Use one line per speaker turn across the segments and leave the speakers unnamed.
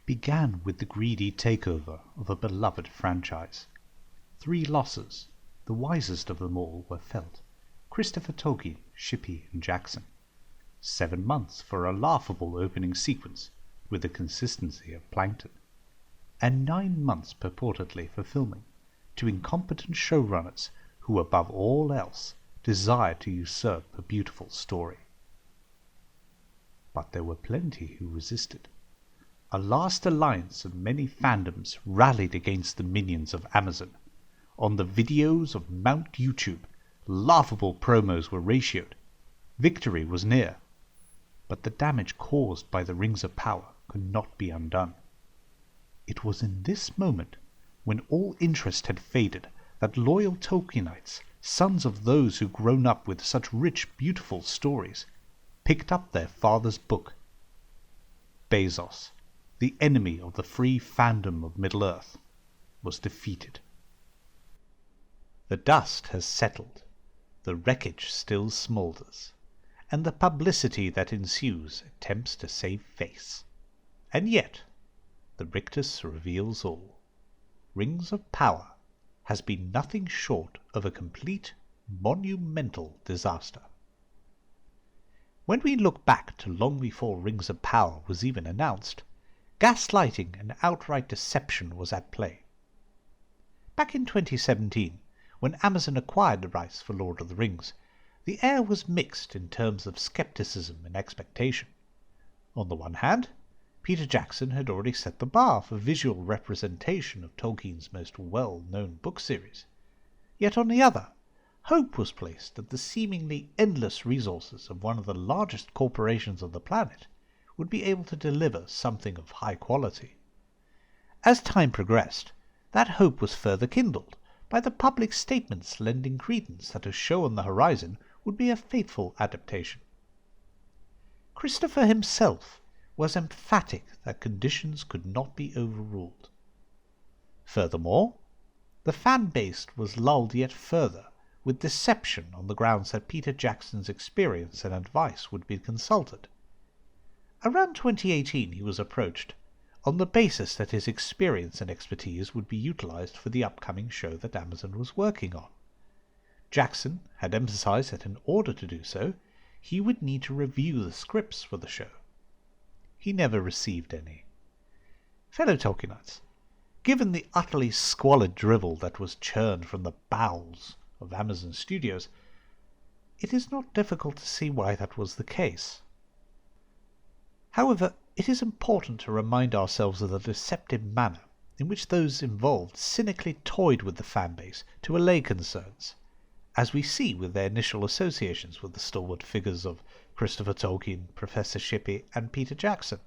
began with the greedy takeover of a beloved franchise. 3 losses, the wisest of them all, were felt: Christopher Tolkien, Shippey and Jackson. 7 months for a laughable opening sequence with the consistency of plankton, and 9 months purportedly for filming, to incompetent showrunners who above all else desired to usurp a beautiful story. But there were plenty who resisted. A last alliance of many fandoms rallied against the minions of Amazon. On the videos of Mount YouTube, laughable promos were ratioed. Victory was near. But the damage caused by the Rings of Power could not be undone. It was in this moment, when all interest had faded, that loyal Tolkienites, sons of those who grown up with such rich, beautiful stories, picked up their father's book. Bezos, the enemy of the free fandom of Middle-earth, was defeated. The dust has settled, the wreckage still smoulders, and the publicity that ensues attempts to save face. And yet, the rictus reveals all. Rings of Power has been nothing short of a complete, monumental disaster. When we look back to long before Rings of Power was even announced, gaslighting and outright deception was at play. Back in 2017, when Amazon acquired the rights for Lord of the Rings, the air was mixed in terms of skepticism and expectation. On the one hand, Peter Jackson had already set the bar for visual representation of Tolkien's most well-known book series. Yet on the other, hope was placed that the seemingly endless resources of one of the largest corporations on the planet would be able to deliver something of high quality. As time progressed, that hope was further kindled by the public statements lending credence that a show on the horizon would be a faithful adaptation. Christopher himself was emphatic that conditions could not be overruled. Furthermore, the fan base was lulled yet further with deception on the grounds that Peter Jackson's experience and advice would be consulted. Around 2018 he was approached on the basis that his experience and expertise would be utilized for the upcoming show that Amazon was working on. Jackson had emphasized that in order to do so, he would need to review the scripts for the show. He never received any. Fellow Tolkienites, given the utterly squalid drivel that was churned from the bowels of Amazon Studios, it is not difficult to see why that was the case. However, it is important to remind ourselves of the deceptive manner in which those involved cynically toyed with the fanbase to allay concerns, as we see with their initial associations with the stalwart figures of Christopher Tolkien, Professor Shippey, and Peter Jackson.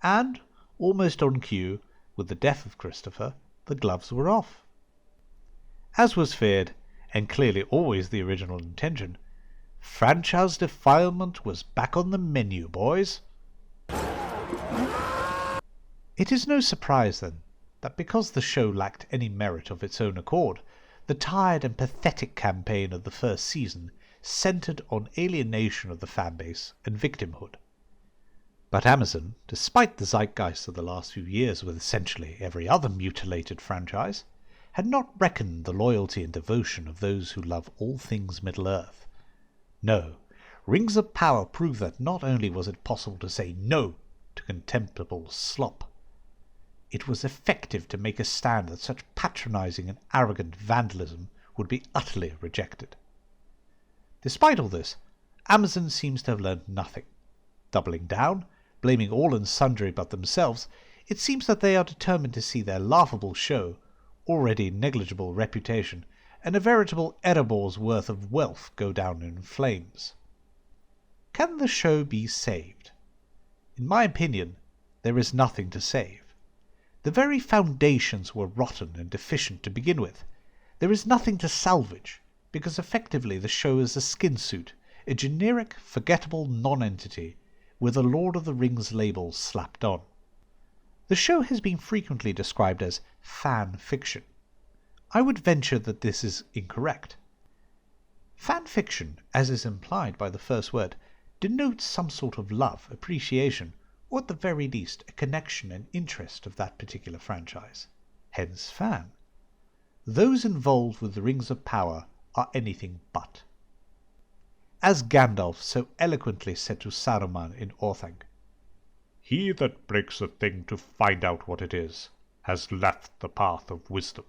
And, almost on cue, with the death of Christopher, the gloves were off. As was feared, and clearly always the original intention, franchise defilement was back on the menu, boys. It is no surprise, then, that because the show lacked any merit of its own accord, the tired and pathetic campaign of the first season centered on alienation of the fanbase and victimhood. But Amazon, despite the zeitgeist of the last few years with essentially every other mutilated franchise, had not reckoned the loyalty and devotion of those who love all things Middle-earth. No, Rings of Power proved that not only was it possible to say no to contemptible slop, it was effective to make a stand that such patronizing and arrogant vandalism would be utterly rejected. Despite all this, Amazon seems to have learned nothing. Doubling down, blaming all and sundry but themselves, it seems that they are determined to see their laughable show, already negligible reputation, and a veritable Erebor's worth of wealth go down in flames. Can the show be saved? In my opinion, there is nothing to save. The very foundations were rotten and deficient to begin with. There is nothing to salvage, because effectively the show is a skin suit, a generic, forgettable non-entity with a Lord of the Rings label slapped on. The show has been frequently described as fan fiction. I would venture that this is incorrect. Fan fiction, as is implied by the first word, denotes some sort of love, appreciation, or at the very least a connection and interest of that particular franchise. Hence fan. Those involved with the Rings of Power are anything but. As Gandalf so eloquently said to Saruman in Orthanc, "He that breaks a thing to find out what it is, has left the path of wisdom."